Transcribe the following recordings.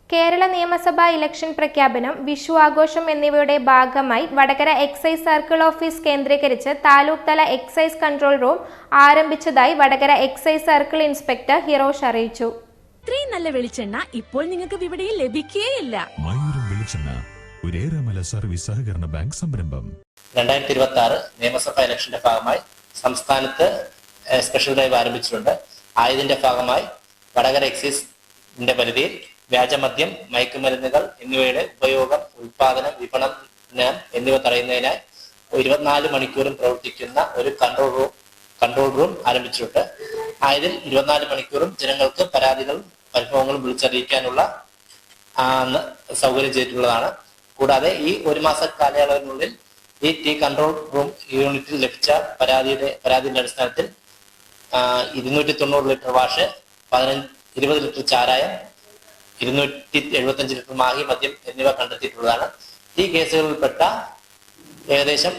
കേരള നിയമസഭാ ഇലക്ഷൻ പ്രഖ്യാപനം, വിഷു ആഘോഷം എന്നിവയുടെ ഭാഗമായി വടകര എക്സൈസ് സർക്കിൾ ഓഫീസ് കേന്ദ്രീകരിച്ച് താലൂക്ക് തല എക്സൈസ് കൺട്രോൾ റൂം ആരംഭിച്ചതായി Vadakara excise circle inspector Hirosh അറിയിച്ചു. ഇത്രയും നല്ല വെളിച്ചെണ്ണ ഇപ്പോൾ നിങ്ങൾക്ക് വിപണിയിൽ ലഭിക്കുകയില്ല. മയൂരം വെളിച്ചെണ്ണ, ഒരേറെമല സർവീസ് സഹകരണ ബാങ്ക് സംരംഭം. 2026 നിയമസഭാ ഇലക്ഷന്റെ ഭാഗമായി സംസ്ഥാനത്ത് സ്പെഷ്യൽ ഡ്രൈവ് ആരംഭിച്ചിട്ടുണ്ട്. ആയതിന്റെ ഭാഗമായി വടകര എക്സൈസിന്റെ പരിധിയിൽ വ്യാജമദ്യം, മയക്കുമരുന്നുകൾ എന്നിവയുടെ ഉപയോഗം, ഉൽപാദനം, വിപണനം എന്നിവ തടയുന്നതിനായി 24 മണിക്കൂറും പ്രവർത്തിക്കുന്ന ഒരു കൺട്രോൾ റൂം ആരംഭിച്ചിട്ടുണ്ട്. ആയതിൽ 24 മണിക്കൂറും ജനങ്ങൾക്ക് പരാതികളും പരിഭവങ്ങളും വിളിച്ചറിയിക്കാനുള്ള സൗകര്യം ചെയ്തിട്ടുള്ളതാണ്. കൂടാതെ ഈ ഒരു മാസ കാലയളവിനുള്ളിൽ ഈ കൺട്രോൾ റൂം യൂണിറ്റിൽ ലഭിച്ച പരാതിയുടെ അടിസ്ഥാനത്തിൽ 290 ലിറ്റർ വാഷ്, 20 ലിറ്റർ ചാരായം, 275 ലിറ്റർ മാഹി മദ്യം എന്നിവ കണ്ടെത്തിയിട്ടുള്ളതാണ്. ഈ കേസുകളിൽപ്പെട്ട ഏകദേശം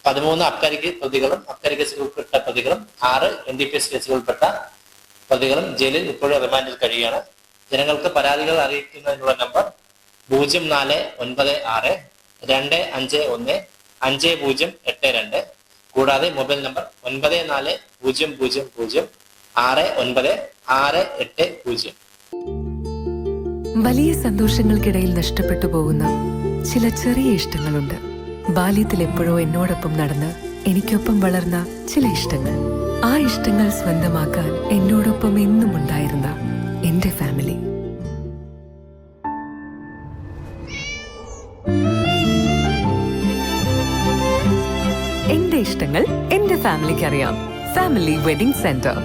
13 അബ്കാരി പ്രതികളും അബ്കാരി കേസുകളിൽപ്പെട്ട പ്രതികളും 6 NDPS കേസുകളിൽപ്പെട്ട പ്രതികളും ജയിലിൽ ഇപ്പോഴും റിമാൻഡിൽ കഴിയുകയാണ്. ജനങ്ങൾക്ക് പരാതികൾ അറിയിക്കുന്നതിനുള്ള നമ്പർ 0496 251 5082, കൂടാതെ മൊബൈൽ നമ്പർ 9400 69 വലിയ സന്തോഷങ്ങൾക്കിടയിൽ നഷ്ടപ്പെട്ടു പോകുന്ന ചില ചെറിയ ഇഷ്ടങ്ങളുണ്ട്. ബാല്യത്തിൽ എപ്പോഴോ എന്നോടൊപ്പം നടന്ന് എനിക്കൊപ്പം വളർന്ന ചില ഇഷ്ടങ്ങൾ. ആ ഇഷ്ടങ്ങൾ സ്വന്തമാക്കാൻ എന്നോടൊപ്പം എന്നും ഉണ്ടായിരുന്ന എന്റെ ഫാമിലി. എന്റെ ഇഷ്ടങ്ങൾ എന്റെ ഫാമിലിക്ക് അറിയാം. Family wedding centre.